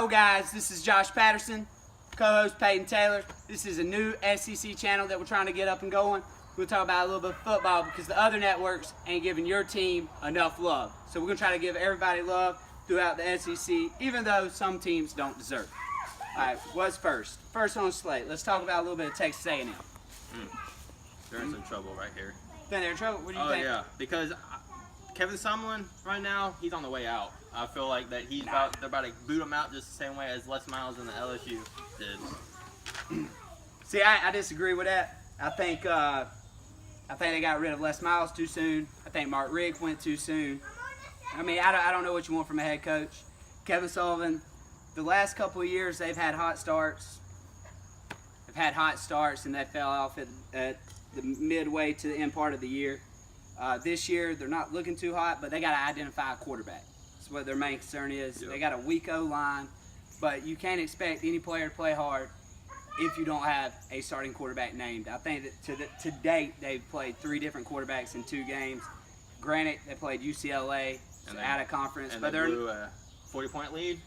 Yo guys, this is Josh Patterson, co-host Peyton Taylor. This is a new SEC channel that we're trying to get up and going. We'll talk about a little bit of football because the other networks ain't giving your team enough love. So we're going to try to give everybody love throughout the SEC, even though some teams don't deserve it. All right, what's first? First on the slate, let's talk about a little bit of Texas A&M. They're in some trouble right here. Think they're in trouble? What do you think? Oh yeah, because Kevin Sumlin right now, he's on the way out. I feel like that they're about to boot him out just the same way as Les Miles and the LSU did. See, I disagree with that. I think they got rid of Les Miles too soon. I think Mark Richt went too soon. I mean, I don't know what you want from a head coach. Kevin Sullivan, the last couple of years they've had hot starts. They've had hot starts and they fell off at the midway to the end part of the year. This year they're not looking too hot, but they got to identify a quarterback. That's what their main concern is. Yep. They got a weak O-line, but you can't expect any player to play hard if you don't have a starting quarterback named. I think that to date they've played 3 different quarterbacks in 2 games. Granted, they played UCLA out of conference, and but they blew a 40-point lead.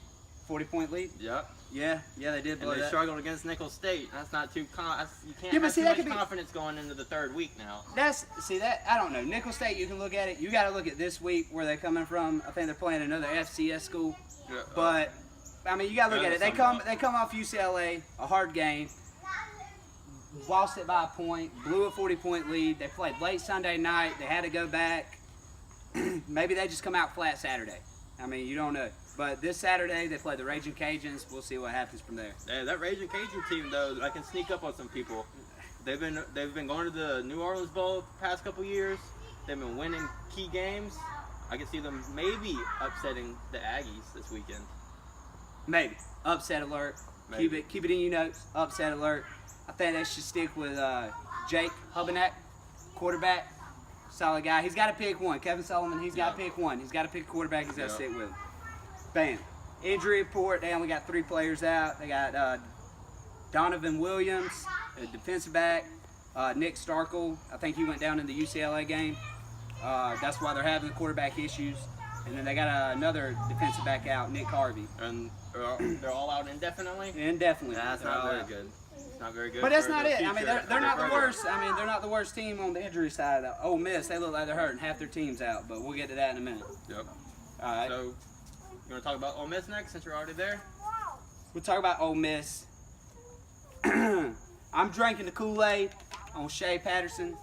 40-point lead? Yep. Yeah, they did blow and they that. struggled against Nicholls State. That's not too you can't Yeah, but have see, too that much could be- confidence going into the 3rd week now. I don't know. Nicholls State, you can look at it. You got to look at this week where they're coming from. I think they're playing another FCS school. Yeah, But I mean, you got to look at it. They come off UCLA, a hard game. Lost it by a point, blew a 40-point lead. They played late Sunday night. They had to go back. Maybe they just come out flat Saturday. I mean, you don't know. But this Saturday, they play the Raging Cajuns. We'll see what happens from there. Yeah, that Raging Cajun team, though, I can sneak up on some people. They've been going to the New Orleans Bowl the past couple years. They've been winning key games. I can see them maybe upsetting the Aggies this weekend. Maybe. Upset alert. Maybe. Keep it in your notes. Upset alert. I think they should stick with Jake Hubenak, quarterback. Solid guy. He's got to pick one. Kevin Sullivan, he's got to pick one. He's got to pick a quarterback. He's got to stick with him. Bam. Injury report. They only got 3 players out. They got Donovan Williams, a defensive back. Nick Starkel. I think he went down in the UCLA game. That's why they're having the quarterback issues. And then they got another defensive back out, Nick Harvey. And they're all out indefinitely? Indefinitely. That's not very good. It's not very good. But that's for not the it. I mean, future they're not the program. worst. I mean, they're not the worst team on the injury side. Ole Miss, they look like they're hurting. Half their team's out, but we'll get to that in a minute. Yep. All right. So, you want to talk about Ole Miss next since you're already there? We'll talk about Ole Miss. I'm drinking the Kool-Aid on Shea Patterson.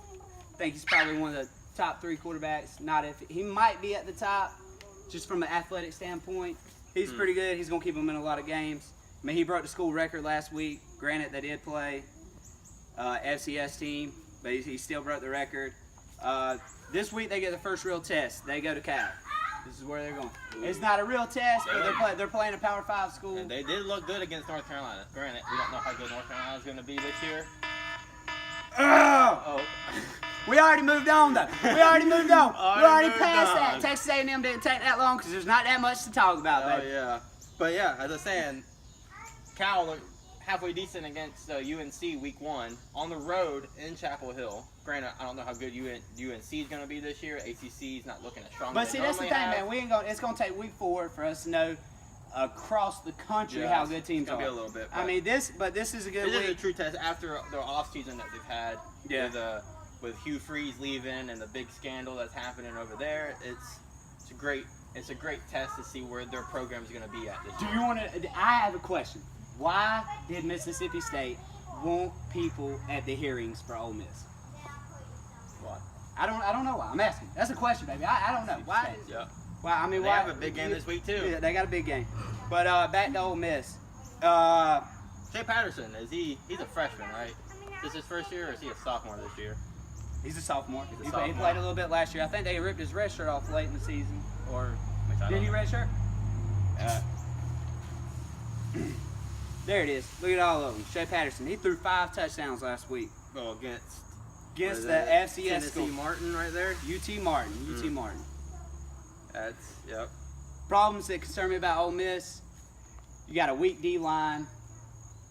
I think he's probably one of the top 3 quarterbacks. He might be at the top, just from an athletic standpoint. He's pretty good. He's gonna keep him in a lot of games. I mean, he broke the school record last week. Granted, they did play FCS team, but he still broke the record. This week they get the first real test. They go to Cal. This is where they're going. It's not a real test, but they're playing a Power 5 school. And they did look good against North Carolina. Granted, we don't know how good North Carolina is going to be this year. Oh! We already moved on, though. We already moved on. We already moved passed on. that. Texas A&M didn't take that long because there's not that much to talk about, Oh, baby. yeah. But, yeah, as I was saying, Cal looked halfway decent against UNC week 1 on the road in Chapel Hill. Granted, I don't know how good UNC is going to be this year. ACC is not looking as strong But as see, they that's the normally thing, have. man. It's going to take week 4 for us to know across the country how good teams it's gonna are. be a little bit. I mean, this is a good This is a week. true test after the offseason that they've had. Yeah. With Hugh Freeze leaving and the big scandal that's happening over there. It's a great test to see where their program is going to be at this Do year. you want to? I have a question. Why did Mississippi State want people at the hearings for Ole Miss? What? I don't know why. I'm asking. That's a question, baby. I don't know why. Yeah. Well, I mean, They why? have a big game this week too. Yeah, they got a big game. But back to Ole Miss. Shea Patterson, he's a freshman, right? This is his first year, or is he a sophomore this year? He's a sophomore. He's a He sophomore. played a little bit last year. I think they ripped his red shirt off late in the season. Or Which I did don't he know. red shirt? There it is. Look at all of them. Shea Patterson. He threw 5 touchdowns last week Oh, against against what the is it? FCS Tennessee school. Martin right there. UT Martin. UT Martin. Yep. Problems that concern me about Ole Miss. You got a weak D line.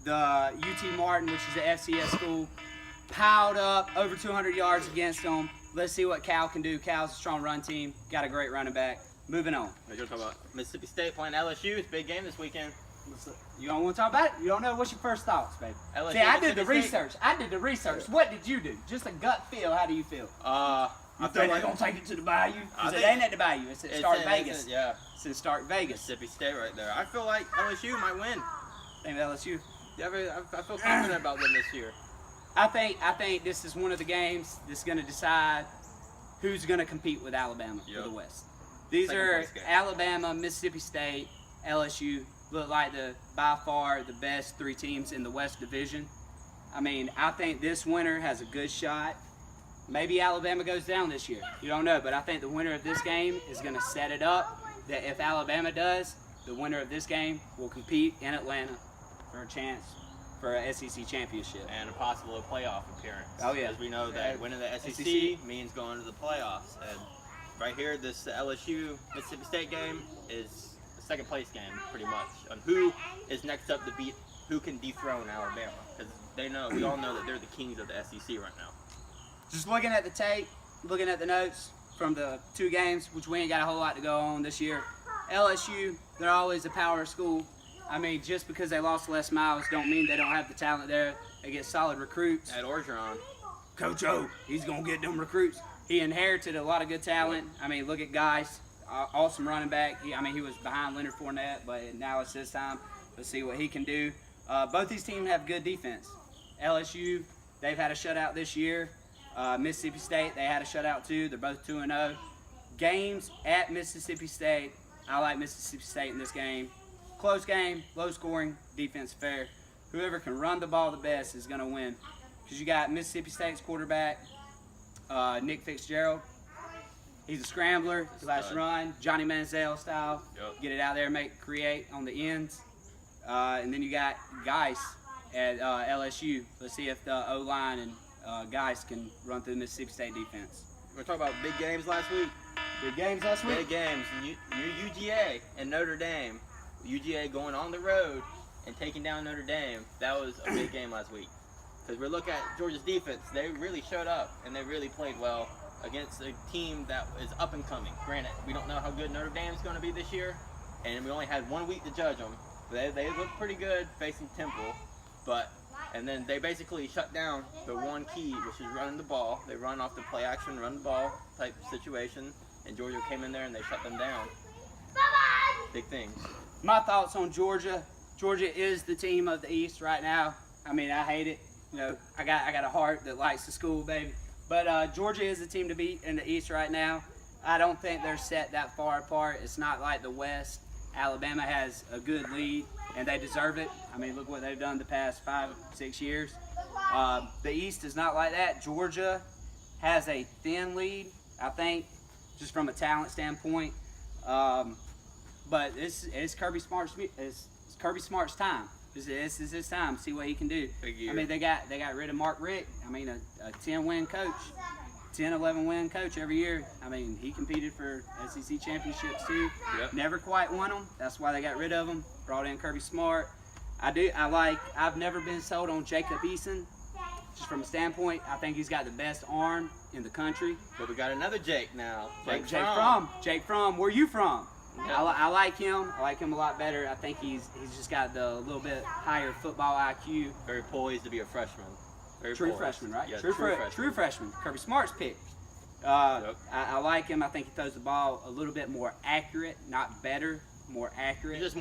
The UT Martin, which is the FCS school, piled up over 200 yards against them. Let's see what Cal can do. Cal's a strong run team. Got a great running back. Moving on. We're going to talk about Mississippi State playing LSU. It's a big game this weekend. You don't want to talk about it? You don't know? What's your first thoughts, baby? LSU, See, I did the Mississippi State. research. I did the research. What did you do? Just a gut feel. How do you feel? I You feel think like they're going to take it to the Bayou? I Because it think- ain't at the Bayou. It's at it's Stark in- Vegas. yeah, It's in Stark Vegas. Mississippi State right there. I feel like LSU might win. Think LSU. Yeah, I feel confident about them this year. I think this is one of the games that's going to decide who's going to compete with Alabama for Yep. the West. These Second are place game. Alabama, Mississippi State, LSU. Look like by far the best three teams in the West Division. I mean, I think this winner has a good shot. Maybe Alabama goes down this year. You don't know, but I think the winner of this game is going to set it up that if Alabama does, the winner of this game will compete in Atlanta for a chance for an SEC championship. And a possible playoff appearance. Oh, yeah. Because we know that winning the SEC, SEC means going to the playoffs. And right here, this LSU Mississippi State game is the second place game, pretty much, on who is next up to beat, who can dethrone Alabama. Because we all know that they're the kings of the SEC right now. Just looking at the tape, looking at the notes from the two games, which we ain't got a whole lot to go on this year. LSU, they're always a power school. I mean, just because they lost Les Miles don't mean they don't have the talent there. They get solid recruits. At Orgeron, Coach O, he's going to get them recruits. He inherited a lot of good talent. I mean, look at Geis, awesome running back. He was behind Leonard Fournette, but now it's his time. Let's see what he can do. Both these teams have good defense. LSU, they've had a shutout this year. Mississippi State, they had a shutout too. They're both 2-0. Games at Mississippi State, I like Mississippi State in this game. Close game, low scoring, defense fair. Whoever can run the ball the best is going to win. Because you got Mississippi State's quarterback, Nick Fitzgerald. He's a scrambler. He likes to run, Johnny Manziel style. Yep. Get it out there, create on the ends. And then you got Geis at LSU. Let's see if the O-line and Geis can run through the Mississippi State defense. we're talking about big games last week. Big games last week. Big games. New UGA and Notre Dame. UGA going on the road and taking down Notre Dame. That was a big game last week. Because we're looking at Georgia's defense. They really showed up and they really played well against a team that is up and coming. Granted, we don't know how good Notre Dame's going to be this year, and we only had 1 week to judge them. They looked pretty good facing Temple, and then they basically shut down the one key, which is running the ball. They run off the play action, run the ball type situation, and Georgia came in there and they shut them down. Big things. My thoughts on Georgia. Georgia is the team of the East right now. I mean, I hate it. You know, I got a heart that likes the school, baby. But Georgia is the team to beat in the East right now. I don't think they're set that far apart. It's not like the West. Alabama has a good lead, and they deserve it. I mean, look what they've done the past 5-6 years. The East is not like that. Georgia has a thin lead, I think, just from a talent standpoint. But it's Kirby Smart's time. This is his time. See what he can do. Big year. I mean, they got rid of Mark Richt. I mean, a 10-win coach, 10, 11-win coach every year. I mean, he competed for SEC championships too. Yep. Never quite won them. That's why they got rid of him. Brought in Kirby Smart. I've never been sold on Jacob Eason. Just from a standpoint, I think he's got the best arm in the country. But we got another Jake now. Jake Fromm. Where you from? Yep. I like him. I like him a lot better. I think he's just got the little bit higher football IQ. Very poised to be a freshman. Very True poised. freshman, right? Yeah, true freshman. Kirby Smart's pick. Yep. I like him. I think he throws the ball a little bit more accurate, not better, more accurate. He's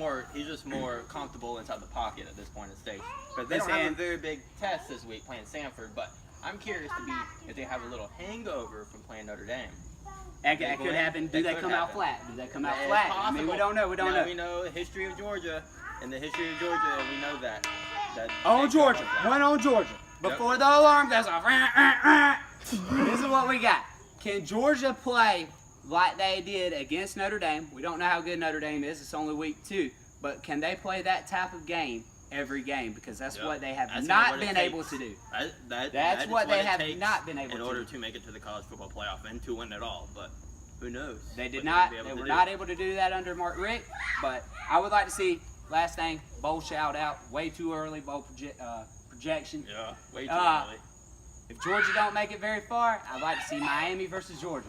just more comfortable inside the pocket at this point in the stage. But they don't Listen, have a very big test this week playing Samford. But I'm curious to be if they have a little hangover from playing Notre Dame. That could happen. Do they come out flat? Do they come out flat? I mean, we don't know. We don't know. We know the history of Georgia, and the history of Georgia, and we know that. On Georgia. One on Georgia. Before the alarm goes off. This is what we got. Can Georgia play like they did against Notre Dame? We don't know how good Notre Dame is. It's only week 2. But can they play that type of game every game? Because that's what they have not been able to do. That's what they have not been able to do. In order to make it to the college football playoff and to win it all. But who knows? They were not able to do that under Mark Richt. But I would like to see, last thing, bowl shout out. Way too early, bowl projection. Yeah, way too early. If Georgia don't make it very far, I'd like to see Miami versus Georgia.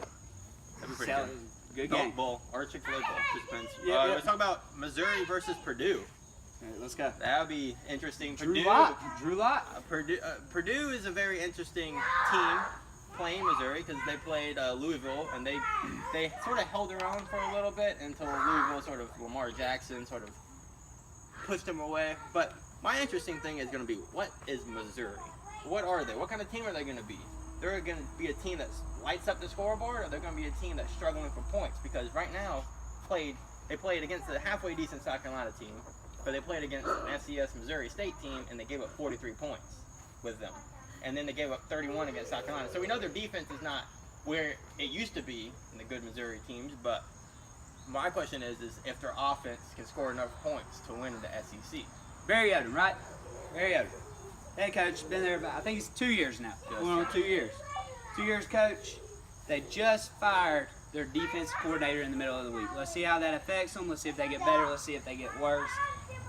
That'd be pretty good. Good Milk game. Bowl or Chick-fil-A Bowl. Just depends. Yeah. We're talking about Missouri versus Purdue. right, let's go. That would be interesting. Drew Lock. Purdue is a very interesting team playing Missouri because they played Louisville and they sort of held their own for a little bit until Louisville sort of Lamar Jackson sort of pushed them away. But my interesting thing is going to be, what is Missouri? What are they? What kind of team are they going to be? They're going to be a team that lights up the scoreboard, or they're going to be a team that's struggling for points? Because right now, they played against a halfway decent South Carolina team, but they played against an FCS Missouri State team, and they gave up 43 points with them. And then they gave up 31 against South Carolina. So we know their defense is not where it used to be in the good Missouri teams, but my question is if their offense can score enough points to win in the SEC. Barry Odom, right? Barry Odom. Head coach, been there about, I think it's 2 years now. Yes. Going on 2 years. 2 years coach. They just fired their defensive coordinator in the middle of the week. Let's see how that affects them. Let's see if they get better. Let's see if they get worse.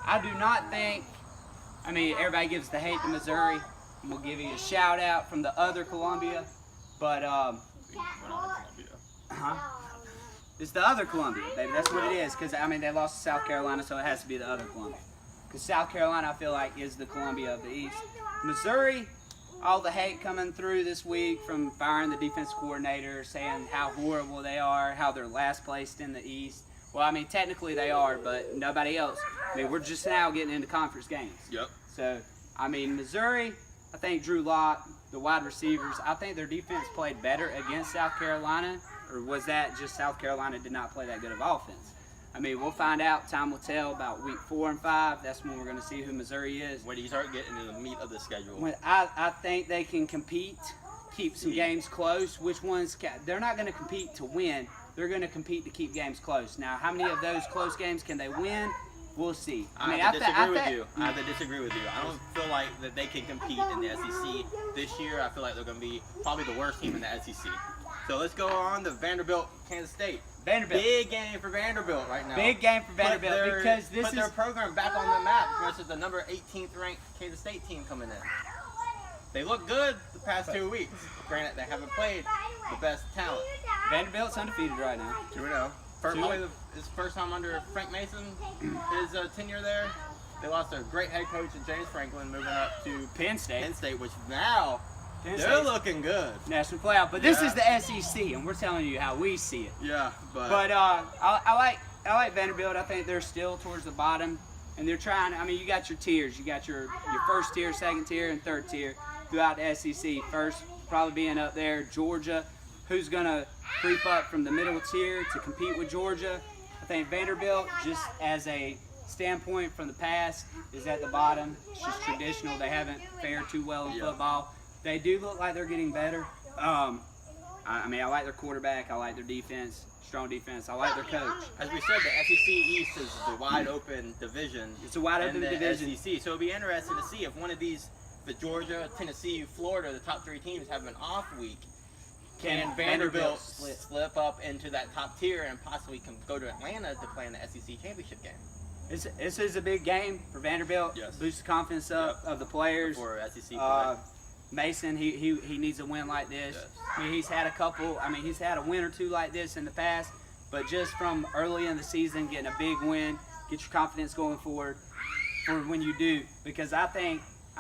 I do not think, I mean, everybody gives the hate to Missouri. We'll give you a shout out from the other Columbia. But, it's the other Columbia, baby. That's what it is. Because, I mean, they lost to South Carolina, so it has to be the other Columbia. Because South Carolina, I feel like, is the Columbia of the East. Missouri, all the hate coming through this week from firing the defense coordinator, saying how horrible they are, how they're last placed in the East. Well, I mean, technically they are, but nobody else. I mean, we're just now getting into conference games. Yep. So, I mean, Missouri, I think Drew Lock, the wide receivers, I think their defense played better against South Carolina. Or was that just South Carolina did not play that good of offense? I mean, we'll find out. Time will tell about week 4 and 5. That's when we're going to see who Missouri is. When you start getting into the meat of the schedule. When I think they can compete, keep some games close. Which ones? They're not going to compete to win. They're going to compete to keep games close. Now, how many of those close games can they win? We'll see. I have to disagree with you. I have to disagree with you. I don't feel like that they can compete in the SEC this year. I feel like they're going to be probably the worst team in the SEC. So let's go on to Vanderbilt, Kansas State. Vanderbilt. Big game for Vanderbilt right now. Big game for Vanderbilt because this put their program back on the map versus the number 18th ranked Kansas State team coming in. They look good the past 2 weeks. Granted, they haven't played the best talent. Vanderbilt's undefeated right now. 2-0. Probably his first time under Frank Mason, his tenure there. They lost their great head coach in James Franklin, moving up to Penn State, which now they're looking good. National playoff, but this is the SEC, and we're telling you how we see it. Yeah, but I like Vanderbilt. I think they're still towards the bottom, and they're trying. I mean, you got your tiers. You got your first tier, second tier, and third tier throughout the SEC. First, probably being up there, Georgia. Who's gonna creep up from the middle tier to compete with Georgia? I think Vanderbilt, just as a standpoint from the past, is at the bottom. It's just traditional. They haven't fared too well in football. They do look like they're getting better. I mean, I like their quarterback. I like their defense, strong defense. I like their coach. As we said, the SEC East is the wide open division. It's a wide open division. SEC. So it'll be interesting to see if one of these, the Georgia, Tennessee, Florida, the top 3 teams have an off week. Can Vanderbilt slip up into that top tier and possibly can go to Atlanta to play in the SEC championship game? This is a big game for Vanderbilt. Yes. Boost the confidence up of the players. For SEC play. Mason, he needs a win like this. Yes. I mean, he's had a win or two like this in the past, but just from early in the season, getting a big win, get your confidence going forward for when you do. Because I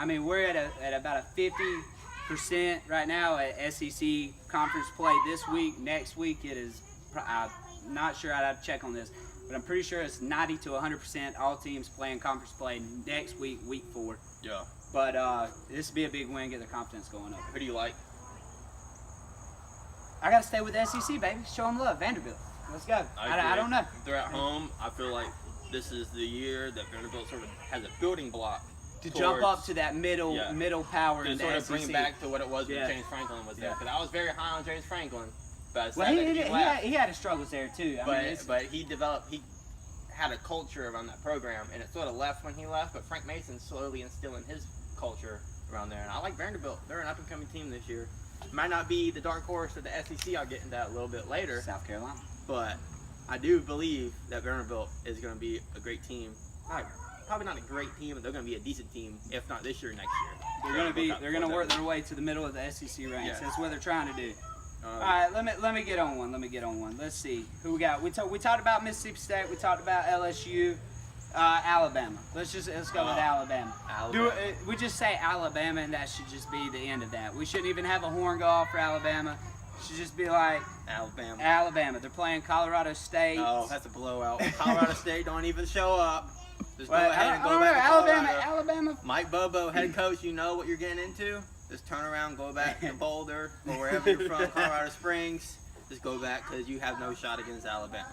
mean, we're at about a 50% right now at SEC conference play this week. Next week, it is, I'm not sure, I'd have to check on this, but I'm pretty sure it's 90 to 100% all teams playing conference play next week, week 4. Yeah. But this would be a big win, get their confidence going up. Who do you like? I got to stay with the SEC, baby. Show them love. Vanderbilt. Let's go. I don't know. If they're at home, I feel like this is the year that Vanderbilt sort of has a building block to jump up to that middle power to in sort the of SEC. bring back to what it was when James Franklin was there. Because I was very high on James Franklin. But he had his struggles there too. But he had a culture around that program, and it sort of left when he left. But Frank Mason's slowly instilling his culture around there, and I like Vanderbilt. They're an up-and-coming team this year. Might not be the dark horse of the SEC. I'll get into that a little bit later. South Carolina. But I do believe that Vanderbilt is going to be a great team. Probably not a great team, but they're going to be a decent team, if not this year, next year. They're going to work their way to the middle of the SEC ranks. Yes. That's what they're trying to do. All right, let me get on one. Let's see who we got. We talked about Mississippi State. We talked about LSU. Alabama. Let's go with Alabama. Alabama. We just say Alabama, and that should just be the end of that. We shouldn't even have a horn go off for Alabama. It should just be like Alabama. Alabama. They're playing Colorado State. Oh, that's a blowout. Colorado State don't even show up. Just go Well, ahead and I go don't back know, to Colorado. Alabama. Mike Bobo, head coach, you know what you're getting into. Just turn around, go back to Boulder or wherever you're from, Colorado Springs. Just go back because you have no shot against Alabama.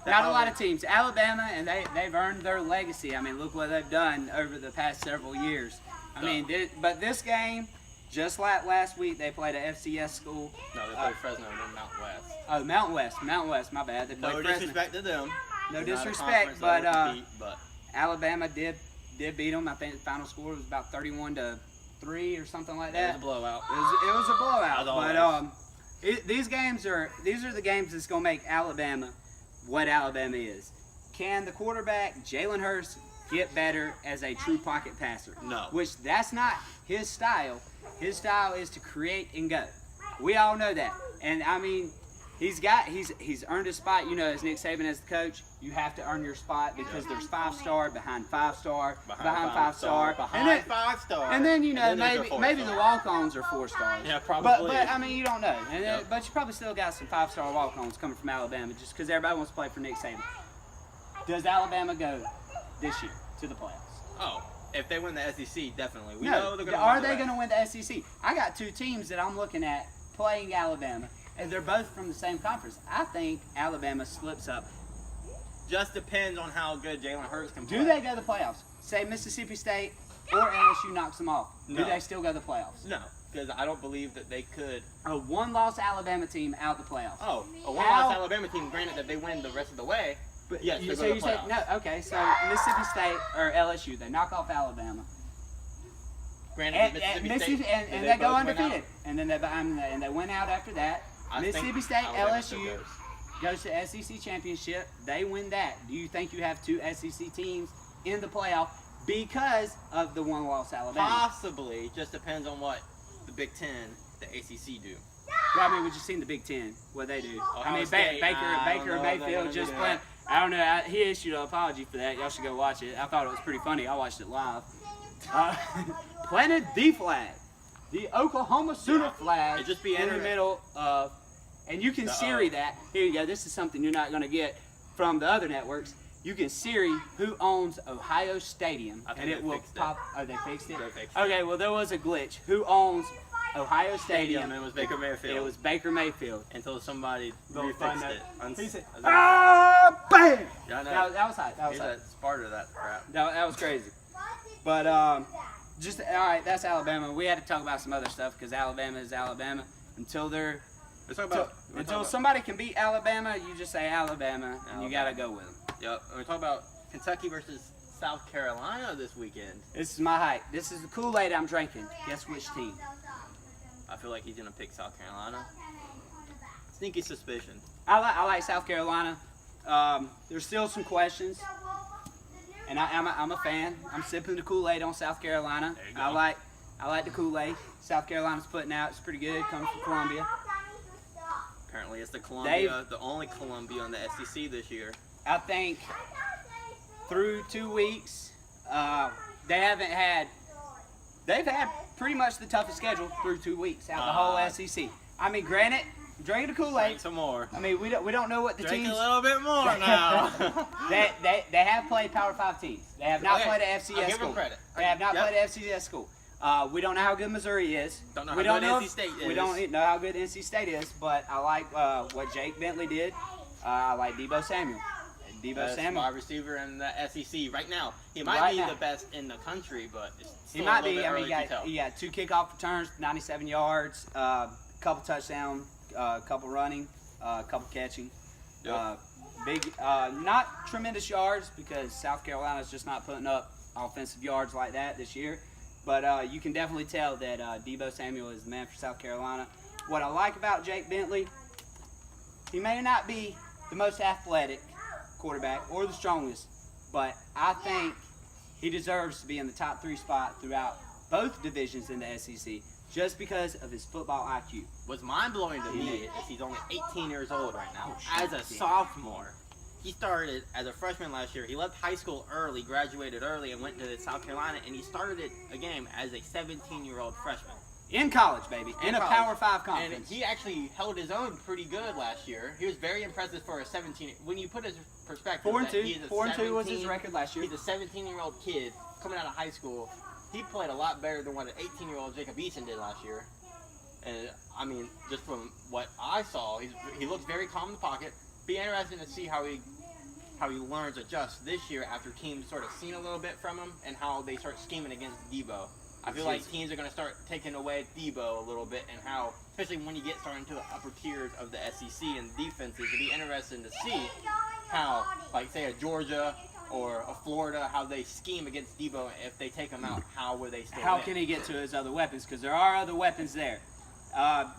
Not a lot of teams. Alabama, and they've earned their legacy. I mean, look what they've done over the past several years. I mean, but this game, just like last week, they played an FCS school. No, they played Fresno and then Mountain West. Oh, Mountain West, my bad. They played No Fresno. disrespect to them. No They're not a disrespect, conference that but, will compete, but Alabama did beat them. I think the final score was about 31-3 or something like it that. was a blowout. It was a blowout. As But always. these are the games that's gonna make Alabama what Alabama is. Can the quarterback Jalen Hurts get better as a true pocket passer? No. Which that's not his style. His style is to create and go. We all know that. And I mean, he's earned his spot. You know, as Nick Saban as the coach, you have to earn your spot because there's 5-star behind 5-star behind 5-star behind 5-star. and then you know And then there's a maybe the 4-star. walk-ons are 4 stars. Yeah, probably. But I mean you don't know. And Yep. but you probably still got some 5-star walk-ons coming from Alabama just because everybody wants to play for Nick Saban. Does Alabama go this year to the playoffs? Oh, if they win the SEC, definitely. We No. know they're going to Are they going to win the SEC? I got 2 teams that I'm looking at playing Alabama, and they're both from the same conference. I think Alabama slips up. Just depends on how good Jalen Hurts can play. Do they go to the playoffs? Say Mississippi State or LSU knocks them off. Do No. they still go to the playoffs? No, because I don't believe that they could. A 1-loss Alabama team out the playoffs. Oh, a How- one-loss Alabama team, granted that they win the rest of the way. But Yes, you, they so go to you the say playoffs. no? Okay, so Mississippi State or LSU, they knock off Alabama, Granted, and Mississippi State, and did they go both win out? undefeated, and then they went out after that. I think Mississippi State, Alabama still LSU goes. goes to SEC championship. They win that. Do you think you have 2 SEC teams in the playoff because of the 1-loss Alabama? Possibly, just depends on what the Big Ten, the ACC do. Well, I mean, we just seen the Big Ten, what they do. I Ohio mean, State, I don't Baker know if they're Mayfield gonna just do playing. that. I don't know. He issued an apology for that. Y'all should go watch it. I thought it was pretty funny. I watched it live. Planted the flag, the Oklahoma Sooner flag, It'd just be in the interesting. middle of, and you can Siri that. Here you go. This is something you're not going to get from the other networks. You can Siri who owns Ohio Stadium, I think and it they will fixed it. pop. Oh, they fixed it. They fixed it. Okay, well there was a glitch. Who owns Ohio Stadium? And it was Baker Mayfield. It was Baker Mayfield. Until somebody They'll refixed find that. it. He said, Bam! ah, bam! Yeah, I know. That was hot. That was He's hot. a Sparta, that crap. That was crazy. But just all right. That's Alabama. We had to talk about some other stuff because Alabama is Alabama until they're Let's talk until, about. until somebody can beat Alabama. You just say Alabama, and you Alabama. gotta go with them. Yep. And we talk about Kentucky versus South Carolina this weekend. This is my hype. This is the Kool-Aid I'm drinking. Guess which team? I feel like he's gonna pick South Carolina. Sneaky suspicion. I like South Carolina. There's still some questions, and I'm a fan. I'm sipping the Kool-Aid on South Carolina. There you go. I like the Kool-Aid. South Carolina's putting out. It's pretty good. Comes from Columbia. Apparently, it's the Columbia, the only Columbia on the SEC this year. I think through 2 weeks, they've had pretty much the toughest schedule through 2 weeks out of the whole SEC. I mean, granted, drinking the Drink Kool-Aid. some more. I mean, we don't know what the Drink teams. a little bit more now. They have played Power 5 teams. They have not Okay, played an I'll FCS give school. them credit. They have not Yep. played an FCS school. We don't know how good Missouri is. Don't know we how don't good know NC State We is. don't know how good NC State is, but I like what Jake Bentley did. I like Debo Samuel. Debo Best Samuel. wide receiver in the SEC right now. He might Right be now. the best in the country, but it's He still might a little be. bit I mean, early to tell. he got 2 kickoff returns, 97 yards, couple touchdowns, couple running, couple catching. Yep. Big, not tremendous yards because South Carolina's just not putting up offensive yards like that this year. But you can definitely tell that Debo Samuel is the man for South Carolina. What I like about Jake Bentley, he may not be the most athletic quarterback or the strongest, but I think he deserves to be in the top 3 spot throughout both divisions in the SEC just because of his football IQ. What's mind blowing to me is he's only 18 years old right now. Oh, shit. As a sophomore, he started as a freshman last year. He left high school early, graduated early, and went to South Carolina, and he started a game as a 17-year-old freshman. In college, baby. In a college. Power 5 And conference. he actually held his own pretty good last year. He was very impressive for a 17. When you put his perspective, 4-2. 4-2 was his record last year. He's a 17-year-old kid coming out of high school. He played a lot better than what an 18-year-old Jacob Eason did last year. And I mean, just from what I saw, he looks very calm in the pocket. Be interesting to see how he learns adjusts this year after teams sort of seen a little bit from him and how they start scheming against Debo. I feel like teams are going to start taking away Debo a little bit, and how, especially when you get starting to the upper tiers of the SEC and defenses, it'd be interesting to see how, like, say, a Georgia or a Florida, how they scheme against Debo. If they take him out, how will they still How win? can he get to his other weapons? Because there are other weapons there.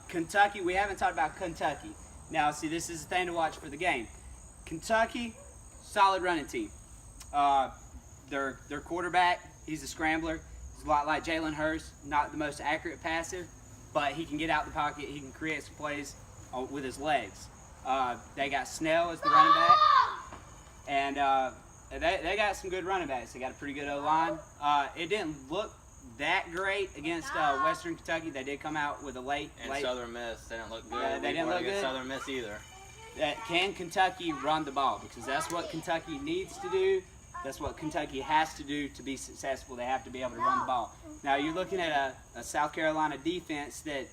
Kentucky, we haven't talked about Kentucky. Now, see, this is the thing to watch for the game. Kentucky, solid running team. Their quarterback, he's a scrambler. He's a lot like Jalen Hurts, not the most accurate passer, but he can get out the pocket. He can create some plays with his legs. They got Snell as the running back, and they got some good running backs. They got a pretty good O-line. It didn't look that great against Western Kentucky. They did come out with a late. Southern Miss, they didn't look good. They didn't look good. Southern Miss either. Can Kentucky run the ball? Because that's what Kentucky needs to do. That's what Kentucky has to do to be successful. They have to be able to run the ball. Now, you're looking at a South Carolina defense that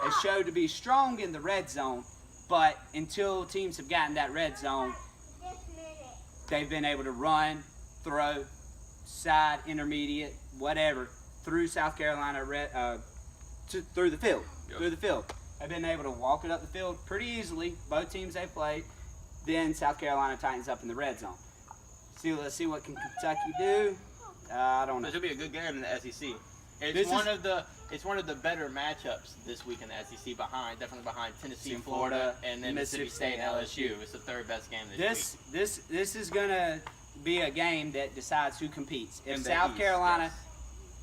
has showed to be strong in the red zone, but until teams have gotten that red zone, they've been able to run, throw, side, intermediate, whatever, through South Carolina through the field. Yep. Through the field. They've been able to walk it up the field pretty easily, both teams they played. Then South Carolina tightens up in the red zone. Let's see what can Kentucky do. I don't know. This will be a good game in the SEC. This It's one of the better matchups this week in the SEC, definitely behind Tennessee, and Florida, and then Mississippi State and LSU. It's the third best game this week. This is gonna be a game that decides who competes. If In the South East, Carolina yes.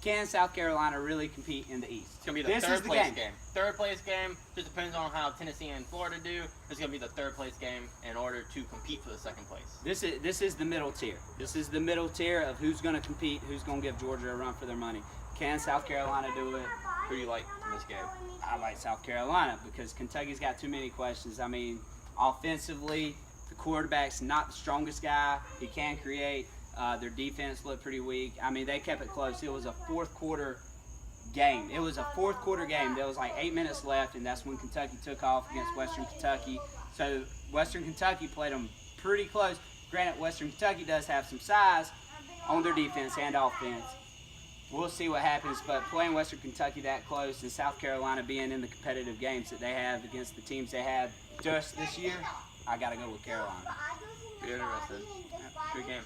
Can South Carolina really compete in the East? It's going to be the This third is the place game. game. Third place game just depends on how Tennessee and Florida do. It's going to be the third place game in order to compete for the second place. This is the middle tier. This is the middle tier of who's going to compete, who's going to give Georgia a run for their money. Can South Carolina do it? Who do you like in this game? I like South Carolina because Kentucky's got too many questions. I mean, offensively, the quarterback's not the strongest guy. He can create. Their defense looked pretty weak. I mean, they kept it close. It was a fourth quarter game. It was a fourth quarter game. There was like 8 minutes left, and that's when Kentucky took off against Western Kentucky. So Western Kentucky played them pretty close. Granted, Western Kentucky does have some size on their defense and offense. We'll see what happens, but playing Western Kentucky that close and South Carolina being in the competitive games that they have against the teams they had just this year, I got to go with Carolina. Be interested. Good game.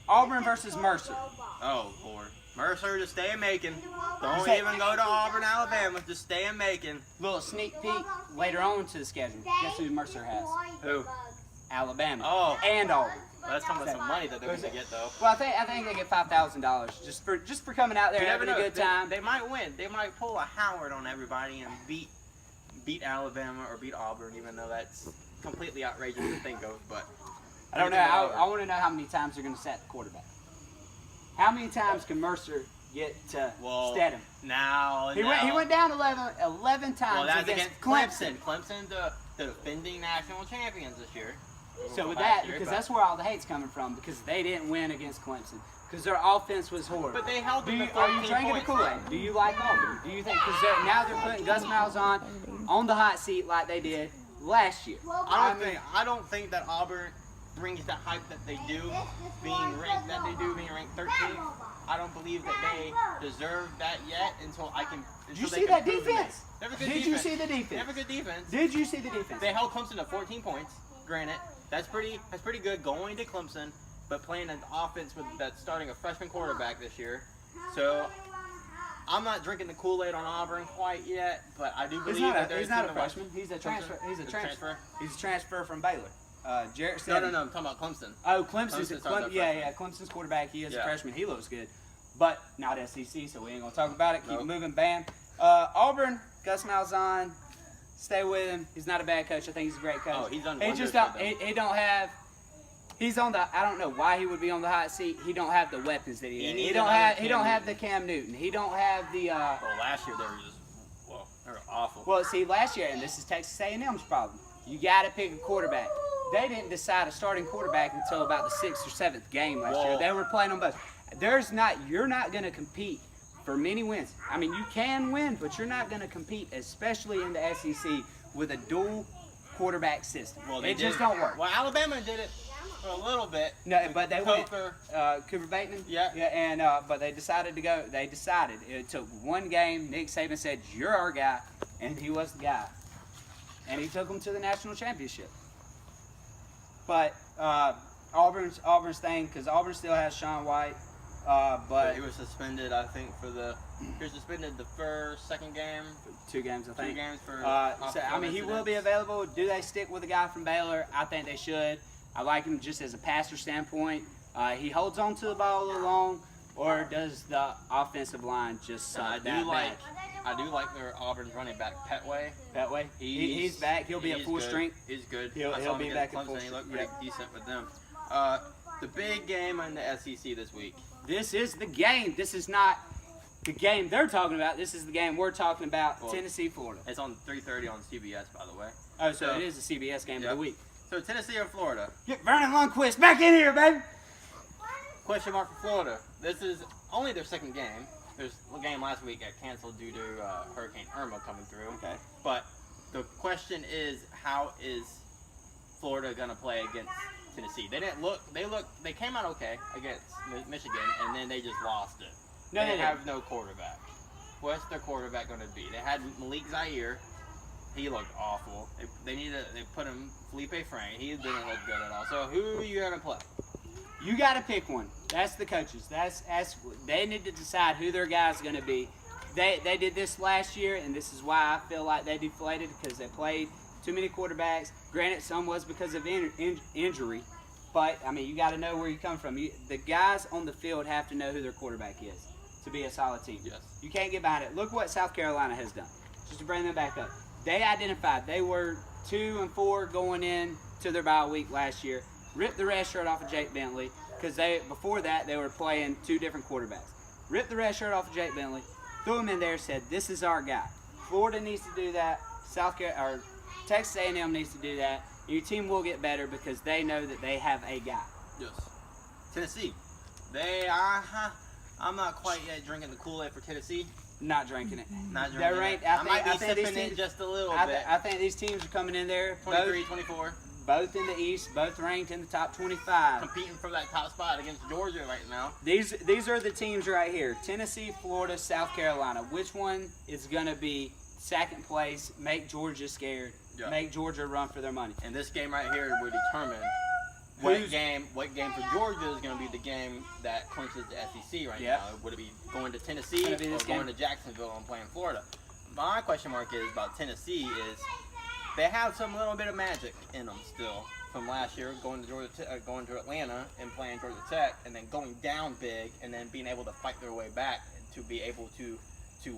Auburn versus Mercer. Oh, Lord. Mercer, just stay in Macon. Don't say- even go to Auburn, Alabama. Just stay in Macon. Little sneak peek later on to the schedule. Guess who Mercer has? Who? Alabama. Oh. And Auburn. That's some money that they're going to get, though. Well, I think they get $5,000 just for coming out there You having never a know. good time. They might win. They might pull a Howard on everybody and beat Alabama or beat Auburn, even though that's completely outrageous to think of. But I don't know. I want to know how many times they're going to sack the quarterback. How many times can Mercer get to Stedham? He went down 11 times Well, that's against against Clemson. Clemson, the defending national champions this year. So with Last that, year, because but- that's where all the hate's coming from, because they didn't win against Clemson, because their offense was horrible. But they held them to Are you 13 drinking the points. Kool-Aid? Do you like Auburn? Do you think, because now they're putting Gus Malzahn on the hot seat like they did last year? I don't think that Auburn brings the hype that they do, being ranked 13th. I don't believe that they deserve that yet until I can. Did you until see they that can prove it. defense? They have a good Did you defense. see the They defense? have a good defense. Did you see the defense? They held Clemson to 14 points. Granted, that's pretty good going to Clemson, but playing an offense that's starting a freshman quarterback this year. So I'm not drinking the Kool-Aid on Auburn quite yet, but I do believe He's not a freshman. He's a transfer. He's a transfer. He's a transfer from Baylor. Jarrett said. No. I'm talking about Clemson. Oh, Clemson's Clemson's not their freshman. Clemson's quarterback. He is a Yeah. freshman. He looks good, but not SEC, so we ain't gonna talk about it. Keep Nope. it moving. Bam. Auburn, Gus Malzahn, Stay with him. He's not a bad coach. I think he's a great coach. Oh, he's done He wonders just for don't. them. He don't have. He's on the. I don't know why he would be on the hot seat. He don't have the weapons that He he needs don't another have. Cam He don't have Newton. the Cam Newton. He don't have the. Well, last year they were just, they were awful. Well, see, last year, and this is Texas A&M's problem. You got to pick a quarterback. They didn't decide a starting quarterback until about the 6th or 7th game last year. Well- They were playing on both. You're not going to compete for many wins. I mean, you can win, but you're not going to compete, especially in the SEC, with a dual quarterback system. Well, they it just did- don't work. Well, Alabama did it for a little bit. No, but they went. Coker. Cooper Bateman. Yeah. Yeah, and but they decided to go. They decided it took one game. Nick Saban said, "You're our guy," and he was the guy, and he took them to the national championship. But Auburn's thing, because Auburn still has Sean White, but He was suspended, I think, he was suspended the second game, 2 games, I 2 think. games for. So, I mean, he will be available. Do they stick with the guy from Baylor? I think they should. I like him just as a passer standpoint. He holds on to the ball a little long, or does the offensive line just I suck do that like. bad? I do like their Auburn's running back Petway. That way? He's back. He'll be at He's full good. strength. He's good. He'll I saw him be against back at full Clemson. He looked strength. pretty decent with them. The big game in the SEC this week. This is the game. This is not the game they're talking about. This is the game we're talking about. Well, Tennessee, Florida. It's on 3:30 on CBS, by the way. Oh, so so- it is a CBS game Yep. of the week. So Tennessee or Florida? Get Vernon Lundquist back in here, baby. Question mark for Florida. This is only their second game. There's a game last week got canceled due to Hurricane Irma coming through. Okay. But the question is, how is Florida gonna play against Tennessee? They didn't look. They came out okay against Michigan, and then they just lost it. No, they they have no quarterback. What's their quarterback gonna be? They had Malik Zaire. He looked awful. They put him Felipe Frank. He didn't look good at all. So who are you gonna play? You got to pick one. That's the coaches. They need to decide who their guy's going to be. They did this last year, and this is why I feel like they deflated, because they played too many quarterbacks. Granted, some was because of injury, but I mean, you got to know where you come from. The guys on the field have to know who their quarterback is to be a solid team. Yes. You can't get behind it. Look what South Carolina has done. Just to bring them back up, they identified they were 2-4 going in to their bye week last year. Ripped the red shirt off of Jake Bentley, because before that they were playing 2 different quarterbacks. Ripped the red shirt off of Jake Bentley, threw him in there, said, "This is our guy." Florida needs to do that. Texas A&M needs to do that. Your team will get better because they know that they have a guy. Yes. Tennessee. I'm not quite yet drinking the Kool-Aid for Tennessee. Not drinking it. Not They're drinking ranked. it. I might be I think these sipping it teams- just a little I, bit. I think these teams are coming in there, 23, 24. both in the East, both ranked in the top 25. Competing for that top spot against Georgia right now. These are the teams right here: Tennessee, Florida, South Carolina. Which one is gonna be second place? Make Georgia scared. Yeah. Make Georgia run for their money. And this game right here will determine what Who's- game for Georgia is going to be the game that clinches the SEC right Yeah. now. Would it be going to Tennessee Gonna or be this going game. to Jacksonville and playing Florida? My question mark is about Tennessee is they have some little bit of magic in them still from last year, going to Atlanta and playing Georgia Tech, and then going down big, and then being able to fight their way back to be able to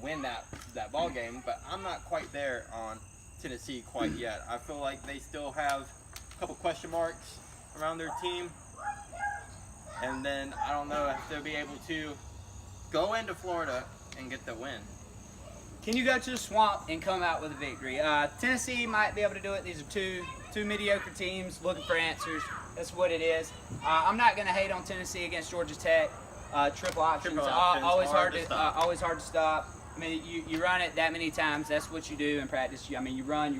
win that ball game. But I'm not quite there on Tennessee quite yet. I feel like they still have a couple question marks around their team, and then I don't know if they'll be able to go into Florida and get the win. Can you go to the swamp and come out with a victory? Tennessee might be able to do it. These are two mediocre teams looking for answers. That's what it is. I'm not going to hate on Tennessee against Georgia Tech. Triple options, Triple options, always hard to stop. always hard to stop. I mean, you run it that many times. That's what you do in practice. You run.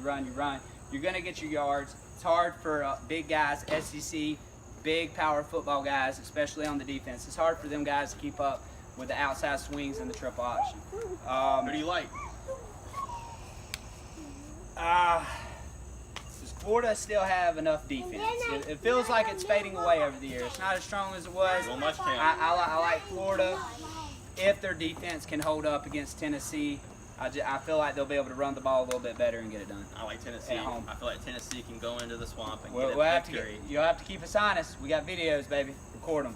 You're going to get your yards. It's hard for big guys, SEC, big power football guys, especially on the defense. It's hard for them guys to keep up with the outside swings and the triple option. Who do you like? Does Florida still have enough defense? It feels like it's fading away over the years. It's not as strong as it was. Well, much can. I like Florida if their defense can hold up against Tennessee. I feel like they'll be able to run the ball a little bit better and get it done. I like Tennessee. At home. I feel like Tennessee can go into the swamp and We'll get have a to victory. you'll have to keep us honest. We got videos, baby. Record them.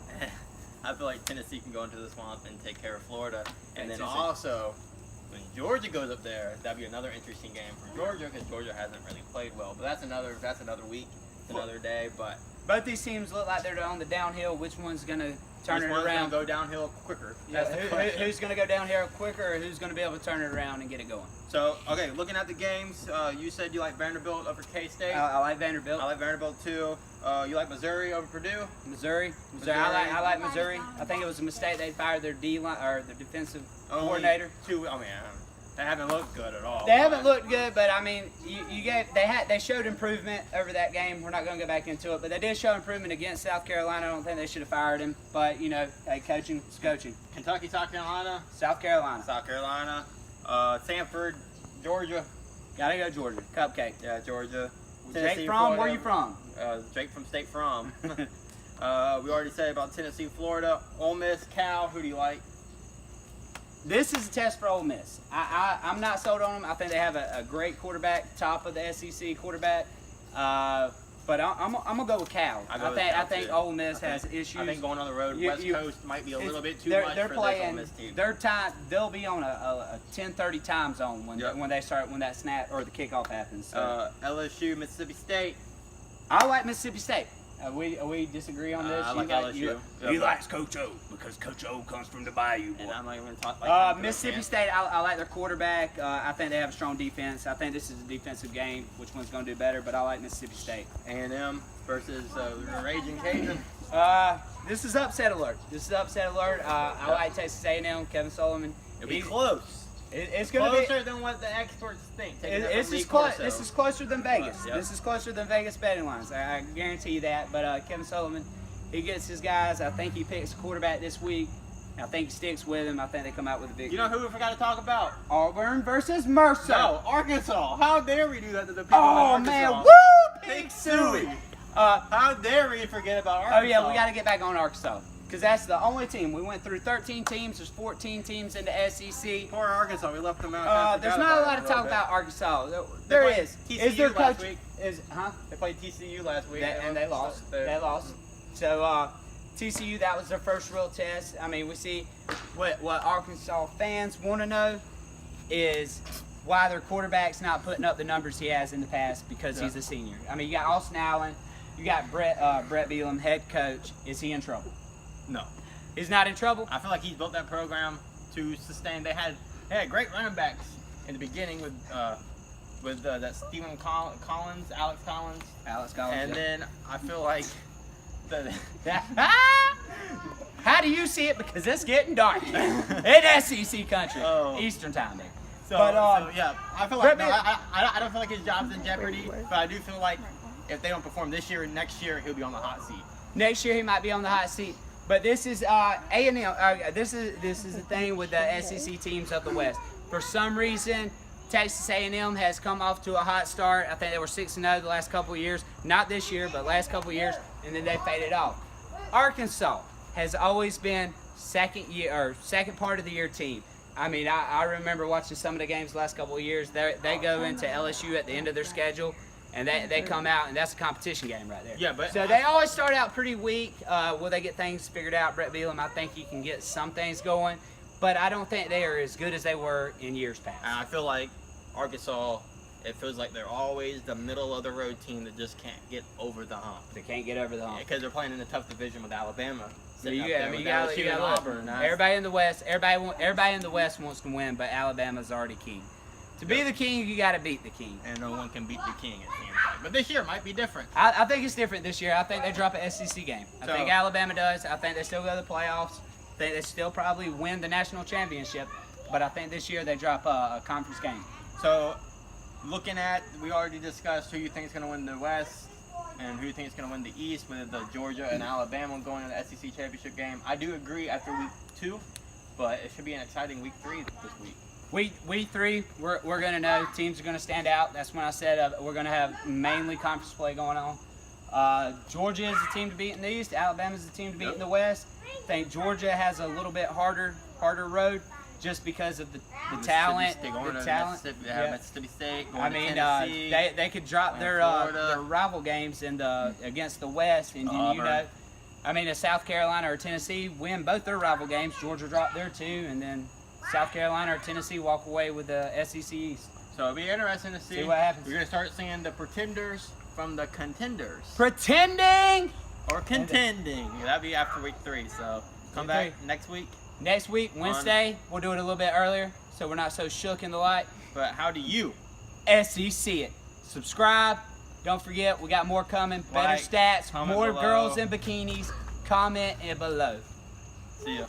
I feel like Tennessee can go into the swamp and take care of Florida. And then Tennessee. also, When Georgia goes up there, that'd be another interesting game for Georgia because Georgia hasn't really played well. But that's another week, another day. But Both these teams look like they're on the downhill. Which one's going to turn it one's around? gonna go downhill quicker? Yeah, That's the question. who's going to go downhill quicker, or who's going to be able to turn it around and get it going? So, okay, looking at the games, you said you like Vanderbilt over K-State. I like Vanderbilt. I like Vanderbilt too. You like Missouri over Purdue? Missouri. I like Missouri. I think it was a mistake they fired their D-line or their defensive Only coordinator. Two. I mean, they haven't looked good at all. They haven't looked good, but I mean, they showed improvement over that game. We're not going to go back into it, but they did show improvement against South Carolina. I don't think they should have fired him, but you know, hey, coaching is coaching. Kentucky, South Carolina. South Carolina. South Carolina. Sanford, Georgia. Gotta go Georgia. Cupcake. Yeah, Georgia. Jake from? Where you from? Jake from State From. We already said about Tennessee, Florida. Ole Miss, Cal. Who do you like? This is a test for Ole Miss. I'm not sold on them. I think they have a great quarterback, top of the SEC quarterback. But I'm gonna go with Cal. I think Ole Miss has issues. I think going on the road, West Coast might be a little bit too much they're for playing, this Ole Miss team. Their time, they'll be on a 10:30 time zone when that snap or the kickoff happens. So. LSU, Mississippi State. I like Mississippi State. We disagree on this. I like LSU. He likes Coach O because Coach O comes from the Bayou. And I'm not even going to talk like Mississippi State, I like their quarterback. I think they have a strong defense. I think this is a defensive game. Which one's going to do better? But I like Mississippi State. A&M versus the Raging Cajun. This is upset alert. I like Texas A&M. Kevin Sullivan. It'll be close. It's going to be closer than what the experts think. This is closer than Vegas. Yep. This is closer than Vegas betting lines. I guarantee you that. But Kevin Sullivan, he gets his guys. I think he picks a quarterback this week. I think he sticks with him. I think they come out with a victory. You know who we forgot to talk about? Auburn versus Mercer. No, Arkansas. How dare we do that to the people in Arkansas? Man, woo! Pig Suey. How dare we forget about Arkansas? Oh yeah, we got to get back on Arkansas. Because that's the only team. We went through 13 teams. There's 14 teams in the SEC. Poor Arkansas. We left them out. There's not a lot to talk about Arkansas. There is. Is their coach? They played TCU last week. And they lost. They lost. So TCU, that was their first real test. I mean, we see what Arkansas fans want to know is why their quarterback's not putting up the numbers he has in the past because he's a senior. I mean, you got Austin Allen. You got Brett Bielema, head coach. Is he in trouble? No. He's not in trouble? I feel like he's built that program to sustain. They had great running backs in the beginning with that Stephen Collins, Alex Collins. And then I feel like how do you see it? Because it's getting dark in SEC country, Eastern time there. I feel like I don't feel like his job's in jeopardy, but I do feel like if they don't perform this year, next year he'll be on the hot seat. Next year he might be on the hot seat. But this is A&M. This is the thing with the SEC teams of the West. For some reason, Texas A&M has come off to a hot start. I think they were 6-0 the last couple of years. Not this year, but last couple of years, and then they faded off. Arkansas has always been second part of the year team. I mean, I remember watching some of the games the last couple of years. They go into LSU at the end of their schedule. And they come out, and that's a competition game right there. Yeah, but so they always start out pretty weak. Will they get things figured out? Brett Bielema, I think he can get some things going, but I don't think they are as good as they were in years past. And I feel like Arkansas, it feels like they're always the middle of the road team that just can't get over the hump. They can't get over the hump because they're playing in a tough division with Alabama. You got Auburn. Everybody in the West, everybody in the West wants to win, but Alabama's already king. To be the king, you got to beat the king. And no one can beat the king at the end of the day. But this year might be different. I think it's different this year. I think they drop an SEC game. I think Alabama does. I think they still go to the playoffs. I think they still probably win the national championship. But I think this year they drop a conference game. So, looking at, we already discussed who you think is going to win the West and who you think is going to win the East with the Georgia and Alabama going to the SEC championship game. I do agree after week 2, but it should be an exciting week 3 this week. Week 3, we're going to know. Teams are going to stand out. That's when I said we're going to have mainly conference play going on. Georgia is the team to beat in the East. Alabama is the team to beat in the West. I think Georgia has a little bit harder road just because of the talent. Mississippi State, going to Tennessee, they could drop their rival games against the West. And then, South Carolina or Tennessee win both their rival games. Georgia dropped their 2, and then South Carolina or Tennessee walk away with the SEC East. So it'll be interesting to see. what happens. We're gonna start seeing the pretenders from the contenders. Pretending. Or contending. That'd be after week 3. So come back next week. Next week, Wednesday, we'll do it a little bit earlier so we're not so shook in the light. But how do you? SEC it. Subscribe. Don't forget, we got more coming. Better Like, stats, comment more below. girls in bikinis. Comment below. See ya.